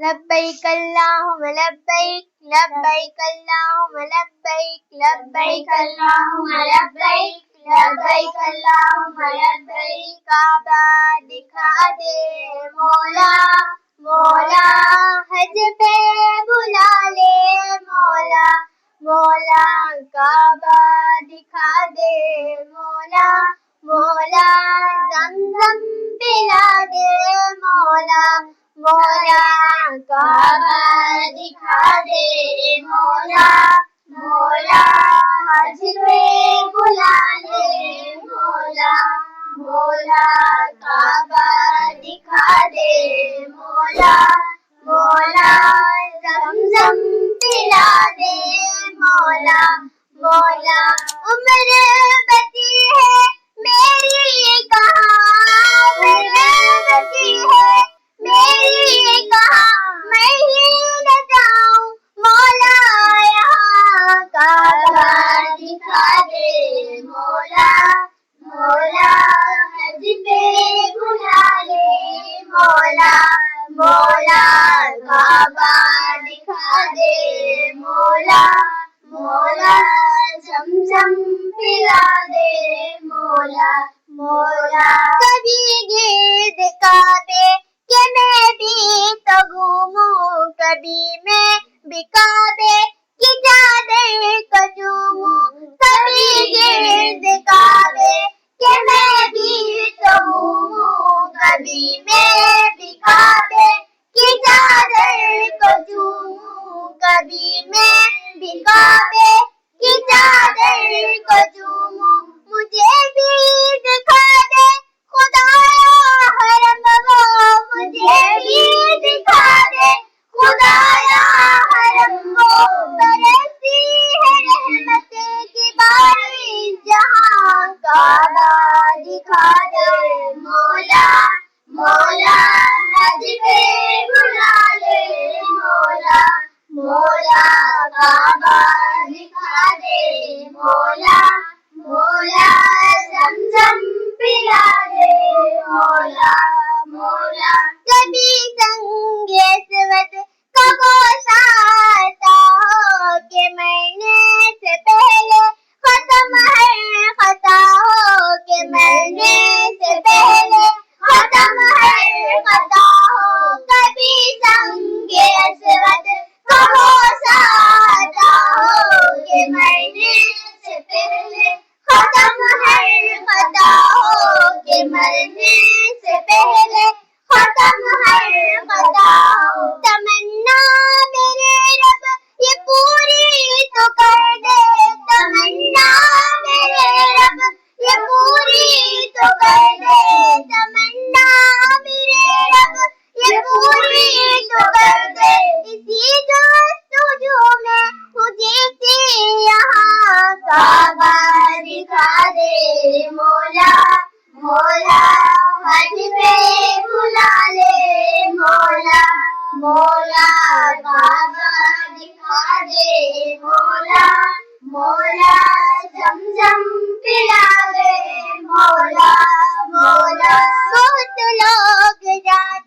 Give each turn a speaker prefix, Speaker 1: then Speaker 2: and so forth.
Speaker 1: لبیک اللہم لبیک لبیک اللہم لبیک لبیک اللہم لبیک لبیک اللہم لبیک کعبہ دکھا دے مولا مولا حج پہ بلا لے مولا مولا کعبہ دکھا دے مولا مولا زمزم پلا دے مولا مولا کعبہ دکھا دے مولا مولا حج پہ بلا لے مولا مولا کعبہ دکھا دے مولا مولا زمزم پلا دے مولا مولا عمر بچی ہے میری کہاں عمر بچی ہے میری کہاں میں ہی نہ جاؤں مولا یہاں کعبہ دکھا دے مولا مولا حج پہ بلا لے مولا مولا کعبہ دکھا دے مولا مولا زمزم پلا دے مولا مولا کبھی گرد کعبے کہ میں بھی تو گھوموں کبھی میں بھی کعبے کی چادر کو چوموں کبھی گرد کعبے کہ میں بھی تو گھوموں کبھی میں بھی کعبے کی چادر کو چوموں کبھی میں بھی کعبے کی چادر کو چوموں مجھے بھی دکھا دے خدایا حرم وہ مجھے بھی دکھا دے خدایا حرم وہ برستی ہے رحمت کی بارش جہاں کعبہ دکھا دے مولا مولا حج پہ بلا لے مولا مولا کعبہ دکھا دے مولا مولا زمزم پلا دے مولا مولا کبھی سنگ اسود کا گوشہ آتا ہو کہ مرنے سے پہلے ختم ہر خطا ہو کہ مرنے سے پہلے ختم ہر خطا ہو کبھی سنگ اسود کا گوشہ آتا ہو کہ مرنے سے پہلے ختم ہر خطا ہو کہ مرنے سے پہلے ختم ہر خطا ہو تمنا میرے رب یہ پوری تو کر دے تمنا میرے رب یہ پوری تو کر دے تمنا میرے رب یہ پوری تو کر دے اسی جستجو میں مجھے یہاں کعبہ دکھا دے مولا مولا حج پہ بلا لے مولا مولا کعبہ دکھا دے مولا مولا زمزم پلا دے مولا مولا بہت لوگ جاتے